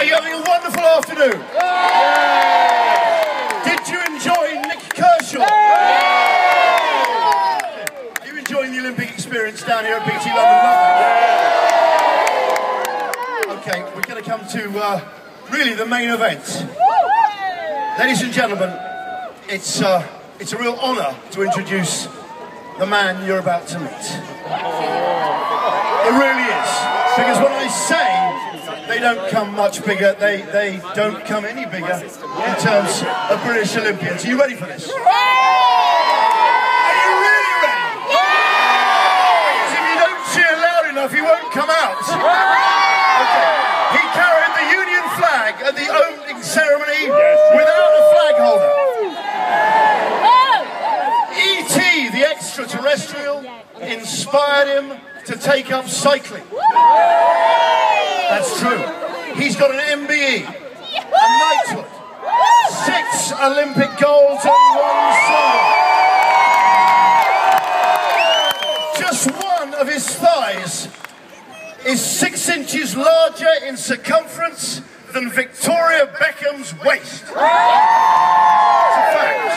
Are you having a wonderful afternoon? Did you enjoy Nick Kershaw? Are you enjoying the Olympic experience down here at BT London? Okay, we're going to come to really the main event. Ladies and gentlemen, it's a real honour to introduce the man you're about to meet. It really is. Because when I say they don't come much bigger, they don't come any bigger in terms of British Olympians. Are you ready for this? Are you really ready? Because if you don't cheer loud enough, he won't come out. Okay. He carried the Union flag at the opening ceremony without a flag holder. E.T., the extraterrestrial, inspired him to take up cycling. That's true. He's got an MBE, a knighthood, 6 Olympic golds and 1 silver. Just one of his thighs is 6 inches larger in circumference than Victoria Beckham's waist. It's a fact.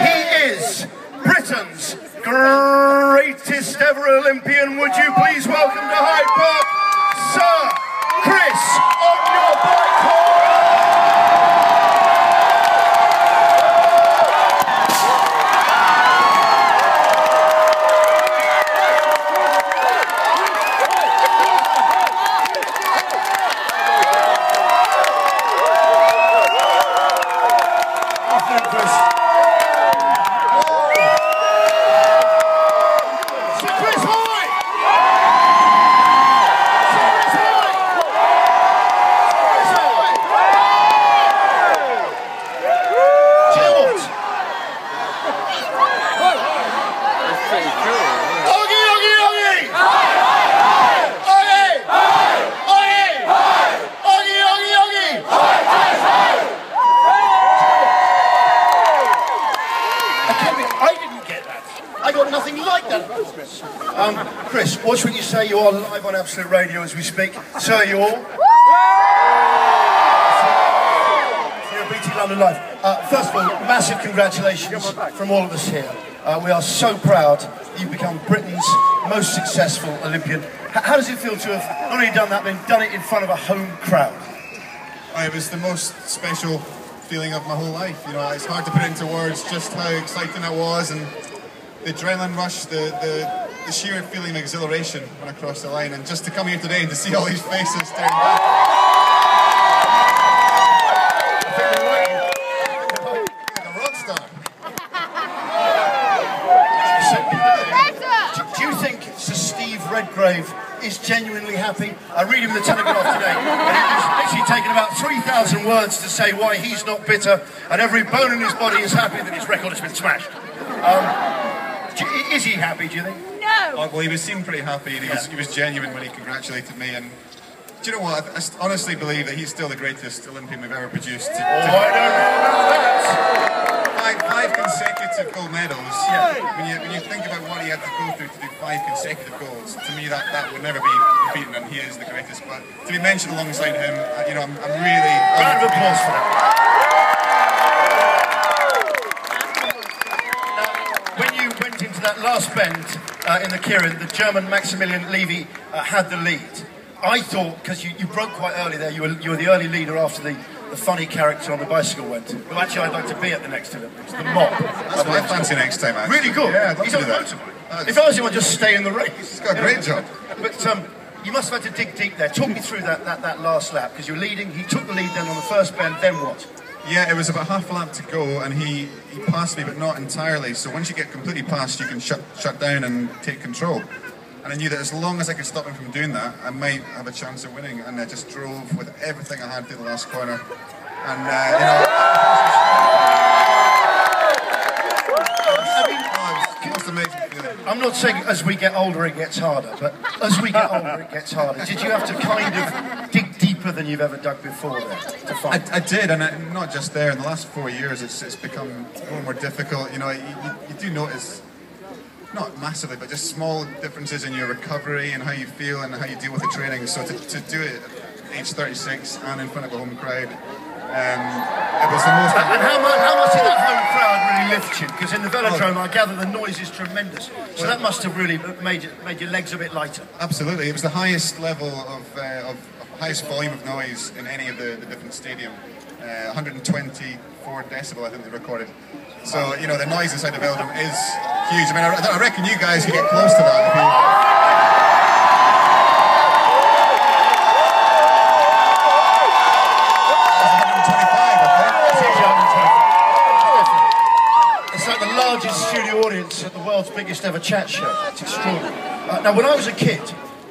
He is Britain's greatest ever Olympian. Would you please welcome to Hyde Park, Sir Cris on your bike horn. Cris, watch what you say. You are live on Absolute Radio as we speak. So are you all? Here at BT London Live. First of all, massive congratulations from all of us here. We are so proud you've become Britain's most successful Olympian. How does it feel to have not only done that, but done it in front of a home crowd? It was the most special feeling of my whole life. You know, it's hard to put it into words just how exciting I was, and the adrenaline rush, the sheer feeling of exhilaration when I crossed the line, and just to come here today and to see all these faces staring back. Like a rock star. Do you think Sir Steve Redgrave is genuinely happy? I read him in the Telegraph today, and he's literally taken about 3,000 words to say why he's not bitter, and every bone in his body is happy that his record has been smashed. Is he happy, do you think? No! Well, he seemed pretty happy. He was genuine when he congratulated me, and do you know what? I honestly believe that he's still the greatest Olympian we've ever produced. I don't know that. 5 consecutive gold medals. Yeah. When you think about what he had to go through to do 5 consecutive golds, to me that would never be beaten, and he is the greatest. But to be mentioned alongside him, you know, I'm really... Round of applause for that. That last bend in the Kieran, the German Maximilian Levy had the lead. I thought, because you broke quite early there, you were the early leader after the funny character on the bicycle went. Well, actually, I'd like to be at the next Olympics, the mob. That's what I fancy next time, actually. Really good. Yeah, I'd love He's to on do the that. motorbike. If I was him, I'd just stay in the race. He's got a great job. But you must have had to dig deep there. Talk me through that last lap, because you're leading. He took the lead then on the first bend, then what? Yeah, it was about half a lap to go, and he passed me, but not entirely. So once you get completely past, you can shut down and take control. And I knew that as long as I could stop him from doing that, I might have a chance of winning. And I just drove with everything I had through the last corner. And you know, it was amazing feeling. I'm not saying as we get older it gets harder, but as we get older it gets harder. Did you have to kind of dig deeper than you've ever dug before there to find? I did, and not just there. In the last 4 years, it's become more and more difficult. You know, you do notice, not massively, but just small differences in your recovery and how you feel and how you deal with the training. So to do it age 36 and in front of a home crowd. It was the most... And how much did that home crowd really lift you? Because in the velodrome, I gather the noise is tremendous. So that must have really made your legs a bit lighter. Absolutely. It was the highest level of highest volume of noise in any of the different stadium. 124 decibel, I think they recorded. So, you know, the noise inside the velodrome is huge. I mean, I reckon you guys could get close to that if you... Largest studio audience at the world's biggest ever chat show. It's extraordinary. Now, when I was a kid,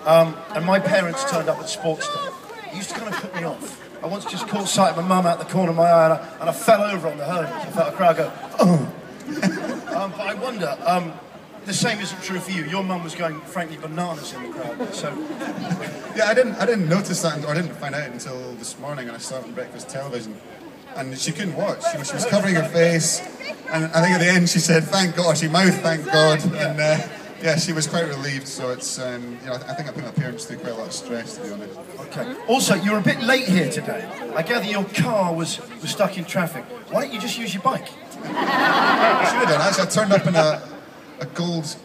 and my parents turned up at Sports Day, it used to kind of put me off. I once just caught sight of my mum out the corner of my eye, and I fell over on the hurdles. I felt a crowd go, oh. But I wonder, the same isn't true for you. Your mum was going, frankly, bananas in the crowd. So, yeah, I didn't notice that, or I didn't find out until this morning when I saw it on breakfast television. And she couldn't watch. She was covering her face, and I think at the end she said, "Thank God." She mouthed, "Thank God," and yeah, she was quite relieved. So it's, you know, I think I put my parents through quite a lot of stress, to be honest. Okay. Also, you're a bit late here today. I gather your car was stuck in traffic. Why don't you just use your bike? I should have done. Actually, I turned up in a gold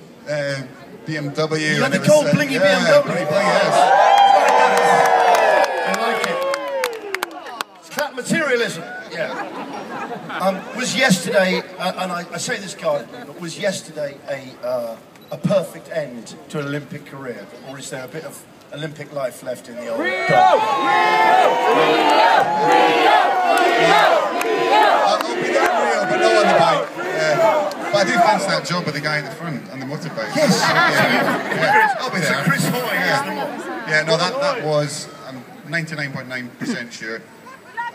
BMW. You had the gold blingy BMW. Blingy, yes. I like it. It's that materialism. Yeah. Was yesterday, and I say this guardedly, but was yesterday a perfect end to an Olympic career, or is there a bit of Olympic life left in the old dog? I'll be there in Rio, but not on the bike. But I do fancy that job with the guy in the front on the motorbike. Yes. I'll be there. So Cris Hoy is the one. Yeah, no, that was, I'm 99.9% sure.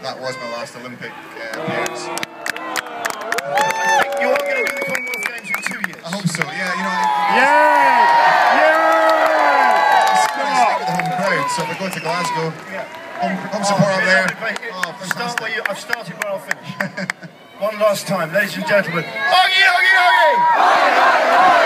That was my last Olympic appearance. I think you are going to do the Commonwealth Games in 2 years. I hope so, yeah, you know. Yeah! It's going to stick with the home crowd, so if I go to Glasgow, home support up there. Start where I've started where I'll finish. One last time, ladies and gentlemen. Oggy, oggy, oggy!